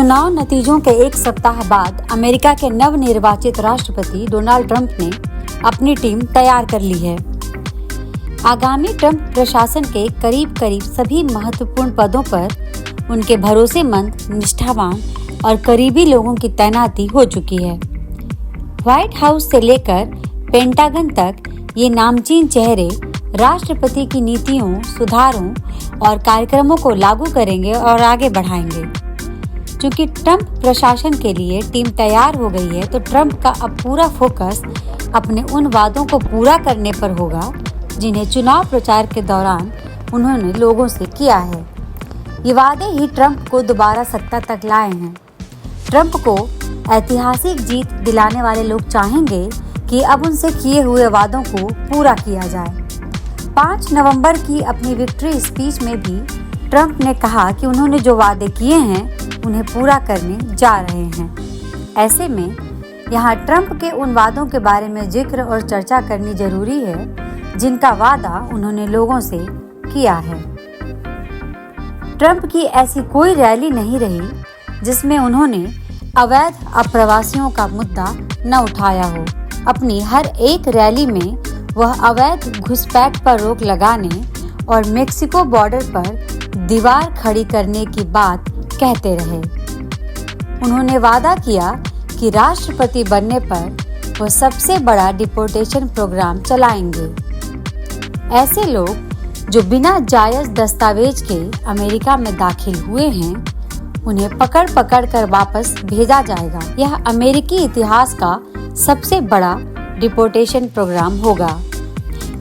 चुनाव नतीजों के एक सप्ताह बाद अमेरिका के नवनिर्वाचित राष्ट्रपति डोनाल्ड ट्रंप ने अपनी टीम तैयार कर ली है। आगामी ट्रंप प्रशासन के करीब सभी महत्वपूर्ण पदों पर उनके भरोसेमंद, निष्ठावान और करीबी लोगों की तैनाती हो चुकी है। व्हाइट हाउस से लेकर पेंटागन तक ये नामचीन चेहरे राष्ट्रपति की नीतियों, सुधारों और कार्यक्रमों को लागू करेंगे और आगे बढ़ाएंगे। क्योंकि ट्रंप प्रशासन के लिए टीम तैयार हो गई है, तो ट्रंप का अब पूरा फोकस अपने उन वादों को पूरा करने पर होगा जिन्हें चुनाव प्रचार के दौरान उन्होंने लोगों से किया है। ये वादे ही ट्रंप को दोबारा सत्ता तक लाए हैं। ट्रंप को ऐतिहासिक जीत दिलाने वाले लोग चाहेंगे कि अब उनसे किए हुए वादों को पूरा किया जाए। 5 नवंबर की अपनी विक्ट्री स्पीच में भी ट्रंप ने कहा कि उन्होंने जो वादे किए हैं उन्हें पूरा करने जा रहे हैं। ऐसे में यहाँ ट्रंप के उन वादों के बारे में जिक्र और चर्चा करनी जरूरी है जिनका वादा उन्होंने लोगों से किया है। ट्रंप की ऐसी कोई रैली नहीं रही जिसमें उन्होंने अवैध अप्रवासियों का मुद्दा न उठाया हो। अपनी हर एक रैली में वह अवैध घुसपैठ पर रोक लगाने और मेक्सिको बॉर्डर पर दीवार खड़ी करने की बात कहते रहे। उन्होंने वादा किया कि राष्ट्रपति बनने पर वह सबसे बड़ा डिपोर्टेशन प्रोग्राम चलाएंगे। ऐसे लोग जो बिना जायज दस्तावेज के अमेरिका में दाखिल हुए हैं, उन्हें पकड़ कर वापस भेजा जाएगा। यह अमेरिकी इतिहास का सबसे बड़ा डिपोर्टेशन प्रोग्राम होगा।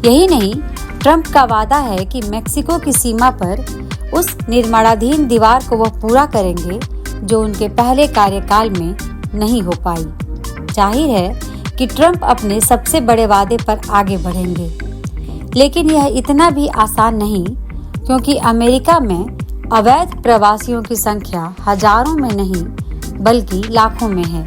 यही नहीं, ट्रंप का वादा है कि मेक्सिको की सीमा पर उस निर्माणाधीन दीवार को वह पूरा करेंगे जो उनके पहले कार्यकाल में नहीं हो पाई। जाहिर है कि ट्रंप अपने सबसे बड़े वादे पर आगे बढ़ेंगे, लेकिन यह इतना भी आसान नहीं, क्योंकि अमेरिका में अवैध प्रवासियों की संख्या हजारों में नहीं बल्कि लाखों में है।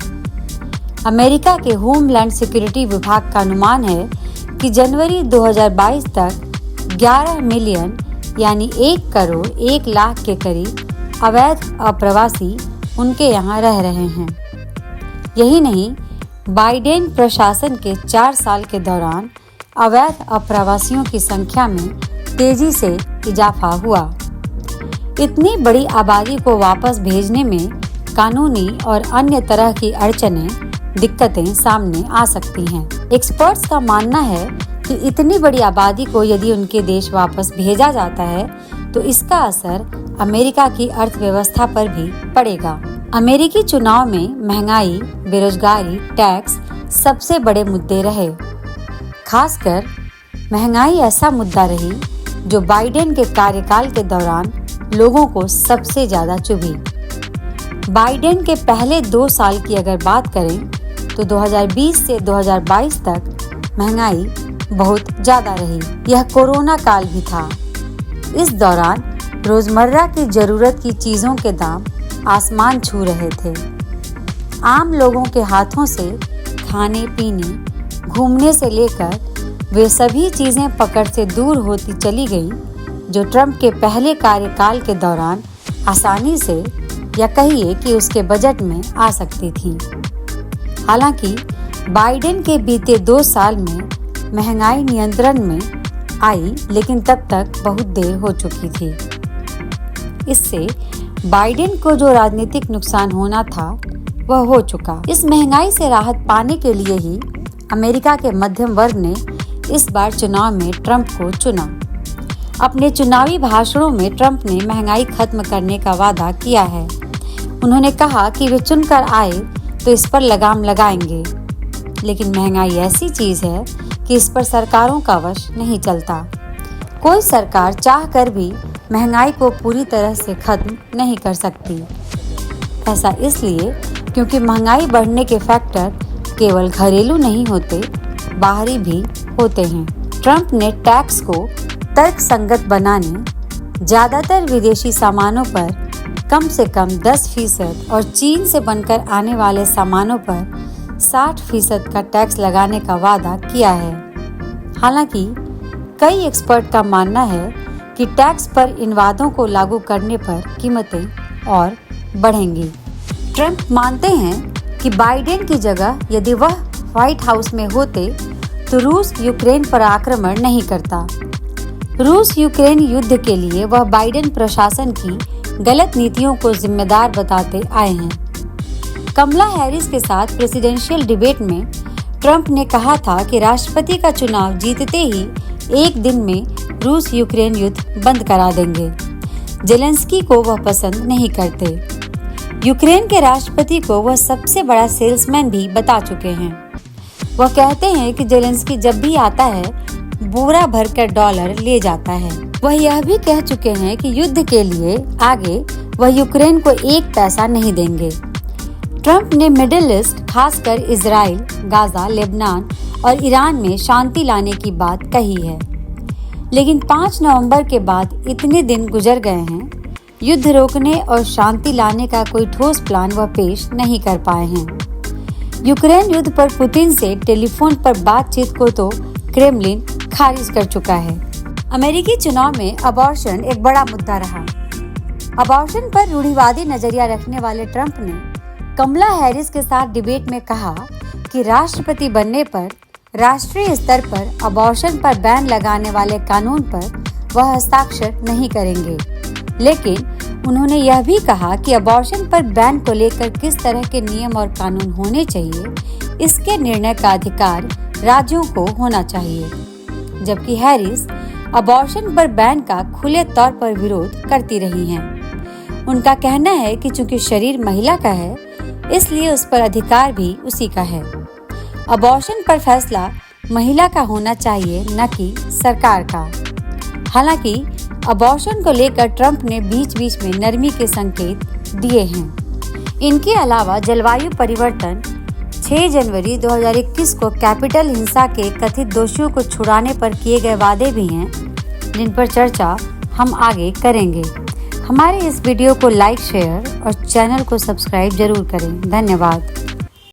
अमेरिका के होमलैंड सिक्योरिटी विभाग का अनुमान है कि जनवरी 2022 तक 11 मिलियन यानी 1 करोड़ 1 लाख के करीब अवैध अप्रवासी उनके यहाँ रह रहे हैं। यही नहीं, बाइडेन प्रशासन के 4 साल के दौरान अवैध अप्रवासियों की संख्या में तेजी से इजाफा हुआ। इतनी बड़ी आबादी को वापस भेजने में कानूनी और अन्य तरह की अड़चनें, दिक्कतें सामने आ सकती हैं। एक्सपर्ट्स का मानना है कि इतनी बड़ी आबादी को यदि उनके देश वापस भेजा जाता है तो इसका असर अमेरिका की अर्थव्यवस्था पर भी पड़ेगा। अमेरिकी चुनाव में महंगाई, बेरोजगारी, टैक्स सबसे बड़े मुद्दे रहे। खासकर महंगाई ऐसा मुद्दा रही जो बाइडेन के कार्यकाल के दौरान लोगों को सबसे ज्यादा चुभी। बाइडेन के पहले 2 साल की अगर बात करें तो 2020 से 2022 तक महंगाई बहुत ज्यादा रही। यह कोरोना काल भी था। इस दौरान रोजमर्रा की जरूरत की चीजों के दाम आसमान छू रहे थे। आम लोगों के हाथों से खाने पीने, घूमने से लेकर वे सभी चीजें पकड़ से दूर होती चली गई जो ट्रंप के पहले कार्यकाल के दौरान आसानी से, या कहिए कि उसके बजट में आ सकती थी। हालांकि बाइडेन के बीते 2 साल में महंगाई नियंत्रण में आई, लेकिन तब तक बहुत देर हो चुकी थी। इससे बाइडेन को जो राजनीतिक नुकसान होना था वह हो चुका। इस महंगाई से राहत पाने के लिए ही अमेरिका के मध्यम वर्ग ने इस बार चुनाव में ट्रंप को चुना। अपने चुनावी भाषणों में ट्रंप ने महंगाई खत्म करने का वादा किया है। उन्होंने कहा कि वे चुनकर आए तो इस पर लगाम लगाएंगे, लेकिन महंगाई ऐसी चीज है कि इस पर सरकारों का वश नहीं चलता। कोई सरकार चाहकर भी महंगाई को पूरी तरह से खत्म नहीं कर सकती। ऐसा इसलिए क्योंकि महंगाई बढ़ने के फैक्टर केवल घरेलू नहीं होते, बाहरी भी होते हैं। ट्रंप ने टैक्स को तर्कसंगत बनाने, ज्यादातर विदेशी सामानों पर कम से कम 10% और चीन से बनकर आने वाले सामानों पर 60% का टैक्स लगाने का वादा किया है। हालांकि कई एक्सपर्ट का मानना है कि टैक्स पर इन वादों को लागू करने पर कीमतें और बढ़ेंगी। ट्रंप मानते हैं कि बाइडेन की जगह यदि वह व्हाइट हाउस में होते तो रूस यूक्रेन पर आक्रमण नहीं करता। रूस यूक्रेन युद्ध के लिए वह बाइडेन प्रशासन की गलत नीतियों को जिम्मेदार बताते आए हैं। कमला हैरिस के साथ प्रेसिडेंशियल डिबेट में ट्रंप ने कहा था कि राष्ट्रपति का चुनाव जीतते ही एक दिन में रूस यूक्रेन युद्ध बंद करा देंगे। जेलेंस्की को वह पसंद नहीं करते। यूक्रेन के राष्ट्रपति को वह सबसे बड़ा सेल्समैन भी बता चुके हैं। वह कहते हैं कि जेलेंस्की जब भी आता है बोरा भरकर डॉलर ले जाता है। वह यह भी कह चुके हैं कि युद्ध के लिए आगे वह यूक्रेन को एक पैसा नहीं देंगे। ट्रंप ने मिडिल ईस्ट, खासकर इजराइल, गाजा, लेबनान और ईरान में शांति लाने की बात कही है, लेकिन 5 नवंबर के बाद इतने दिन गुजर गए हैं, युद्ध रोकने और शांति लाने का कोई ठोस प्लान वह पेश नहीं कर पाए हैं। यूक्रेन युद्ध पर पुतिन से टेलीफोन पर बातचीत को तो क्रेमलिन खारिज कर चुका है। अमेरिकी चुनाव में अबॉर्शन एक बड़ा मुद्दा रहा। अबॉर्शन पर रूढ़िवादी नजरिया रखने वाले ट्रंप ने कमला हैरिस के साथ डिबेट में कहा कि राष्ट्रपति बनने पर राष्ट्रीय स्तर पर अबॉर्शन पर बैन लगाने वाले कानून पर वह हस्ताक्षर नहीं करेंगे, लेकिन उन्होंने यह भी कहा कि अबॉर्शन पर बैन को लेकर किस तरह के नियम और कानून होने चाहिए, इसके निर्णय का अधिकार राज्यों को होना चाहिए। जबकि हैरिस अबॉर्शन पर बैन का खुले तौर पर विरोध करती रही हैं। उनका कहना है कि चूंकि शरीर महिला का है, इसलिए उस पर अधिकार भी उसी का है। अबॉर्शन पर फैसला महिला का होना चाहिए, न कि सरकार का। हालांकि अबॉर्शन को लेकर ट्रंप ने बीच बीच में नरमी के संकेत दिए हैं। इनके अलावा जलवायु परिवर्तन, 6 जनवरी 2021 को कैपिटल हिंसा के कथित दोषियों को छुड़ाने पर किए गए वादे भी हैं, जिन पर चर्चा हम आगे करेंगे। हमारे इस वीडियो को लाइक, शेयर और चैनल को सब्सक्राइब जरूर करें। धन्यवाद।